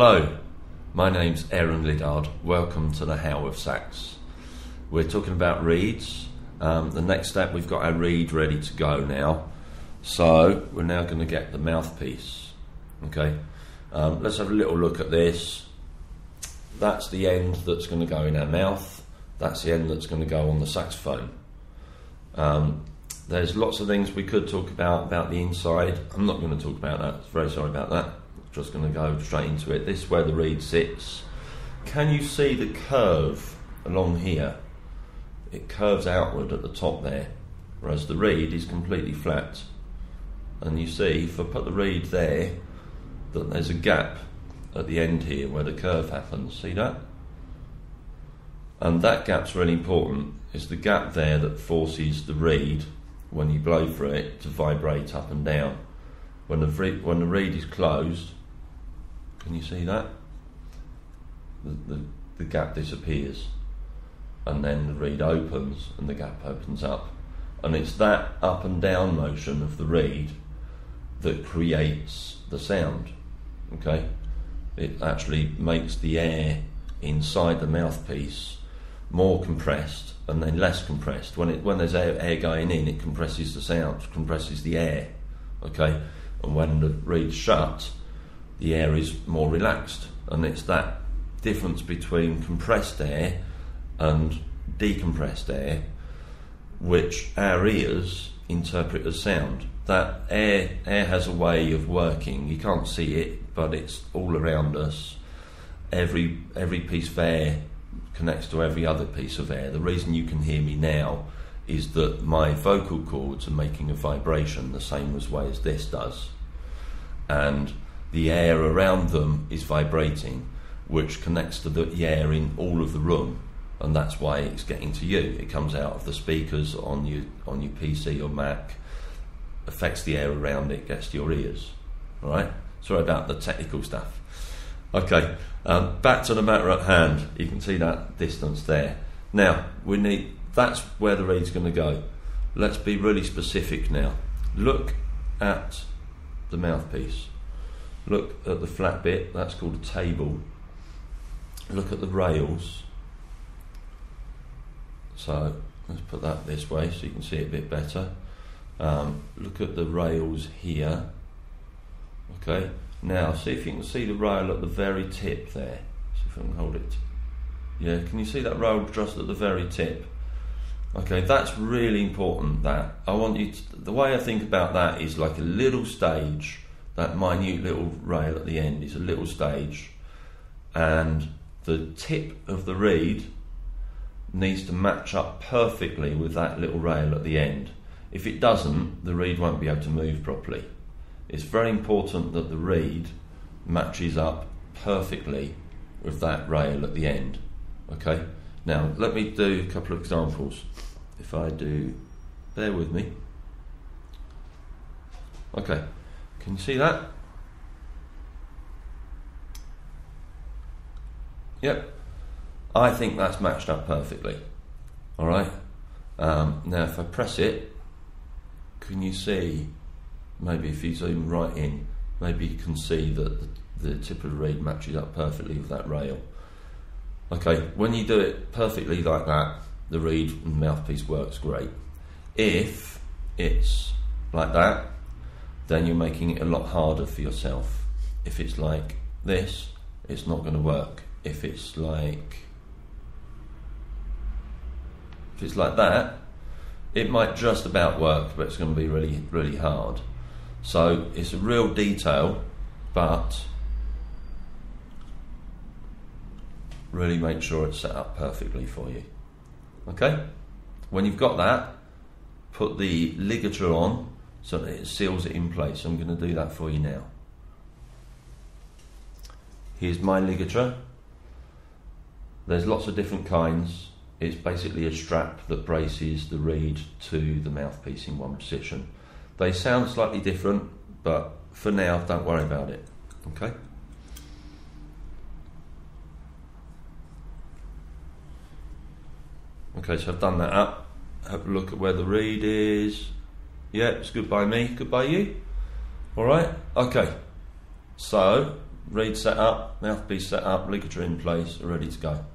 Hello, my name's Liddard. Welcome to the How of Sax. We're talking about reeds. The next step, we've got our reed ready to go now. So we're now going to get the mouthpiece. Okay, let's have a little look at this. That's the end that's going to go in our mouth. That's the end that's going to go on the saxophone. There's lots of things we could talk about the inside. I'm not going to talk about that. Very sorry about that. Just going to go straight into it. This is where the reed sits. Can you see the curve along here? It curves outward at the top there, whereas the reed is completely flat. And you see, if I put the reed there, that there's a gap at the end here where the curve happens. See that? And that gap's really important. It's the gap there that forces the reed, when you blow for it, to vibrate up and down. When the reed is closed, can you see that? The gap disappears, and then the reed opens and the gap opens up. And it's that up and down motion of the reed that creates the sound. Okay? It actually makes the air inside the mouthpiece more compressed and then less compressed. When there's air going in, it compresses the sound, compresses the air. Okay? And when the reed's shut, the air is more relaxed. And it's that difference between compressed air and decompressed air which our ears interpret as sound. That air has a way of working. You can't see it, but it's all around us. Every piece of air connects to every other piece of air. The reason you can hear me now is that my vocal cords are making a vibration the same way as this does, and the air around them is vibrating, which connects to the air in all of the room, and that's why it's getting to you. It comes out of the speakers on your PC or Mac, affects the air around it, gets to your ears. All right. Sorry about the technical stuff. Okay, back to the matter at hand. You can see that distance there. Now, that's where the reed's going to go. Let's be really specific now. Look at the mouthpiece. Look at the flat bit, that's called a table. Look at the rails. So, let's put that this way so you can see it a bit better. Look at the rails here. Okay. Now, see if you can see the rail at the very tip there. See if I can hold it. Yeah, can you see that rail just at the very tip? Okay, that's really important. That I want you to, the way I think about that is like a little stage. That minute little rail at the end is a little stage, and the tip of the reed needs to match up perfectly with that little rail at the end. If it doesn't, the reed won't be able to move properly. It's very important that the reed matches up perfectly with that rail at the end. Okay? Now, let me do a couple of examples. If I do, bear with me. Okay, can you see that? Yep. I think that's matched up perfectly. Alright? Now, if I press it, can you see? Maybe if you zoom right in, maybe you can see that the tip of the reed matches up perfectly with that rail. Okay, when you do it perfectly like that, the reed and mouthpiece works great. If it's like that, then you're making it a lot harder for yourself. If it's like this, it's not going to work. If it's like that, it might just about work, but it's going to be really, really hard. So it's a real detail, but really make sure it's set up perfectly for you. Okay? When you've got that, put the ligature on so that it seals it in place. I'm going to do that for you now. Here's my ligature. There's lots of different kinds. It's basically a strap that braces the reed to the mouthpiece in one position. They sound slightly different, but for now, don't worry about it. Okay? Okay, so I've done that up. Have a look at where the reed is. Yeah, it's good by me. Good by you. All right? Okay. So, reed set up, mouthpiece set up, ligature in place, ready to go.